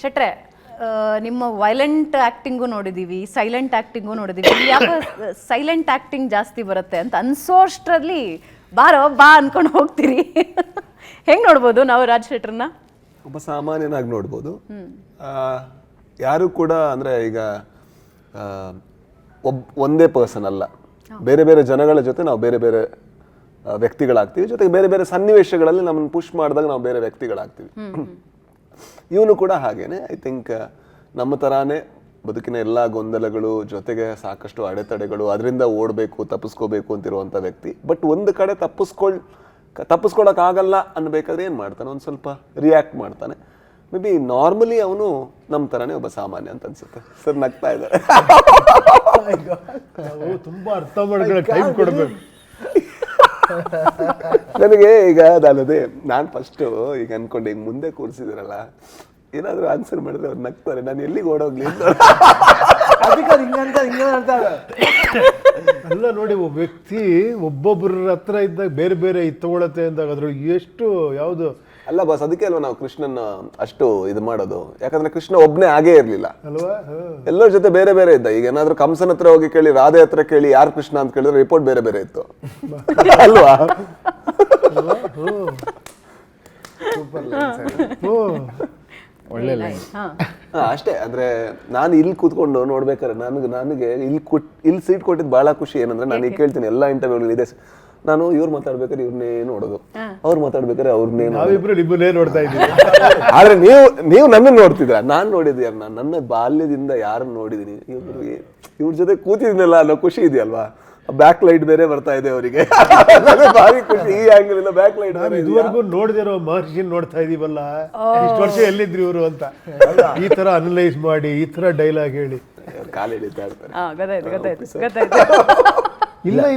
ಶೆಟ್ರೆ, ನಿಮ್ಮ violent acting ನೋಡಿದೀವಿ, silent acting ನೋಡಿದೀವಿ. ಯಾಕೆ ಸೈಲೆಂಟ್ ಆಕ್ಟಿಂಗ್ ಜಾಸ್ತಿ ಬರುತ್ತೆ ಅಂತ ಅನ್ಸೋಷ್ಟ್ರಲ್ಲಿ ಬಾರೋ ಬಾ ಅನ್ಕೊಂಡು ಹೋಗ್ತೀರಿ. ಹೆಂಗ್ ನೋಡ್ಬೋದು ನಾವು ರಾಜ್ ಶೆಟ್ರನ್ನ? ಒಬ್ಬ ಸಾಮಾನ್ಯನಾಗಿ ನೋಡ್ಬೋದು. ಯಾರು ಕೂಡ ಅಂದ್ರೆ ಈಗ ಒಂದೇ ಪರ್ಸನ್ ಅಲ್ಲ, ಬೇರೆ ಬೇರೆ ಜನಗಳ ಜೊತೆ ನಾವು ಬೇರೆ ಬೇರೆ ವ್ಯಕ್ತಿಗಳಾಗ್ತೀವಿ. ಜೊತೆಗೆ ಬೇರೆ ಬೇರೆ ಸನ್ನಿವೇಶಗಳಲ್ಲಿ ನಮ್ಮನ್ನು ಪುಷ್ ಮಾಡಿದಾಗ ನಾವು ಬೇರೆ ವ್ಯಕ್ತಿಗಳಾಗ್ತೀವಿ. ಇವನು ಕೂಡ ಹಾಗೇನೆ. ಐ ಥಿಂಕ್ ನಮ್ಮ ತರಾನೇ ಬದುಕಿನ ಎಲ್ಲ ಗೊಂದಲಗಳು ಜೊತೆಗೆ ಸಾಕಷ್ಟು ಅಡೆತಡೆಗಳು, ಅದರಿಂದ ಓಡಬೇಕು ತಪ್ಪಿಸ್ಕೋಬೇಕು ಅಂತಿರುವಂಥ ವ್ಯಕ್ತಿ. ಬಟ್ ಒಂದು ಕಡೆ ತಪ್ಪಿಸ್ಕೊಳಕ್ಕಾಗಲ್ಲ ಅನ್ಬೇಕಾದ್ರೆ ಏನು ಮಾಡ್ತಾನೆ, ಒಂದು ಸ್ವಲ್ಪ ರಿಯಾಕ್ಟ್ ಮಾಡ್ತಾನೆ. ಮೇ ಬಿ ನಾರ್ಮಲಿ ಅವನು ನಮ್ಮ ತರಾನೇ ಒಬ್ಬ ಸಾಮಾನ್ಯ ಅಂತ ಅನ್ಸುತ್ತೆ. ಸರ್ ನಗ್ತಾ ಇದ್ದಾರೆ. ತುಂಬಾ ಅರ್ಥ ಮಾಡ್ಕೊಳ್ಳೋ ಟೈಮ್ ಕೊಡಬೇಕು ನನಗೆ. ಈಗ ಅದೇ ನಾನು ಫಸ್ಟ್ ಈಗ ಅನ್ಕೊಂಡು ಈಗ ಮುಂದೆ ಕೂರಿಸಿದ್ರಲ್ಲ, ಏನಾದ್ರು ಆನ್ಸರ್ ಮಾಡಿದ್ರೆ ಅವ್ರು ನಗ್ತಾರೆ, ನಾನು ಎಲ್ಲಿಗೆ ಓಡೋಗ್ಲಿ ಅಲ್ಲ. ನೋಡಿ, ಒಬ್ಬ ವ್ಯಕ್ತಿ ಒಬ್ಬೊಬ್ಬರ ಹತ್ರ ಇದ್ದಾಗ ಬೇರೆ ಬೇರೆ ತಗೊಳತ್ತೆ ಅಂದಾಗ ಅದ್ರೊಳಗೆ ಎಷ್ಟು ಯಾವುದು ಅಲ್ಲ ಬಾಸ್, ಅದಕ್ಕೆ ಅಲ್ವಾ ನಾವು ಕೃಷ್ಣನ ಅಷ್ಟು ಇದು ಮಾಡೋದು. ಯಾಕಂದ್ರೆ ಕೃಷ್ಣ ಒಬ್ನೇ ಆಗೇ ಇರ್ಲಿಲ್ಲ ಅಲ್ವಾ, ಎಲ್ಲರ ಜೊತೆ ಬೇರೆ ಬೇರೆ ಇದ್ದ. ಈಗ ಏನಾದ್ರು ಕಂಸನ ಹತ್ರ ಹೋಗಿ ಕೇಳಿ, ರಾಧೆ ಹತ್ರ ಕೇಳಿ ಯಾರು ಕೃಷ್ಣ ಅಂತ ಕೇಳಿದ್ರೆ ರಿಪೋರ್ಟ್ ಬೇರೆ ಬೇರೆ ಇತ್ತು ಅಲ್ವಾ? ಒಳ್ಳೆ ಲೈನ್. ಅಷ್ಟೇ. ಅಂದ್ರೆ ನಾನು ಇಲ್ಲಿ ಕೂತ್ಕೊಂಡು ನೋಡ್ಬೇಕಾದ್ರೆ ನನಗೆ ಇಲ್ಲಿ ಸೀಟ್ ಕೊಟ್ಟಿದ್ದು ಬಹಳ ಖುಷಿ. ಏನಂದ್ರೆ ನಾನು ಈಗ ಕೇಳ್ತೀನಿ ಎಲ್ಲಾ ಇಂಟರ್ವ್ಯೂ ಇದೆ, ನಾನು ಇವ್ರು ಮಾತಾಡ್ಬೇಕಾದ್ರೆ ಇವ್ರನ್ನೇ ನೋಡೋದು, ಅವ್ರು ಮಾತಾಡ್ಬೇಕಾದ್ರೆ ಅವ್ರನ್ನೇ. ನಾವಿಬ್ರು ನಿಮ್ಮನ್ನೇ ನೋಡ್ತಾ ಇದ್ದೀವಿ. ಆದ್ರೆ ನೀವು ನನ್ನನ್ನು ನೋಡ್ತಿದ್ರ, ನಾನ್ ನೋಡಿದ್ದೆ ಯಾರು? ನನ್ನ ಬಾಲ್ಯದಿಂದ ಯಾರನ್ನ ನೋಡಿದೀನಿ, ಇವ್ರ ಜೊತೆ ಕೂತಿದ್ದೀನಲ್ಲ ಅನ್ನೋ ಖುಷಿ ಇದೆಯಲ್ವಾ. ಬ್ಯಾಕ್ ಲೈಟ್ ಬೇರೆ ಬರ್ತಾ ಇದೆ ಅವರಿಗೆ, ಭಾರಿ ಖುಷಿ. ಈ ಆಂಗಲ್ ಇಂದ ಬ್ಯಾಕ್ ಲೈಟ್. ಇದುವರೆಗೂ ನೋಡಿದಿರೋ ಮಹರ್ಷಿ ನೋಡ್ತಾ ಇದೀವಲ್ಲ, ಇಷ್ಟು ವರ್ಷ ಎಲ್ಲಿದ್ರಿ ಇವರು ಅಂತ ಈ ತರ ಅನಲೈಸ್ ಮಾಡಿ ಈ ತರ ಡೈಲಾಗ್ ಹೇಳಿ ಕಾಲು ಹಿಡಿತಾ ಇರ್ತಾರೆ. ಗೊತ್ತಾಯ್ತು. ಇಲ್ಲ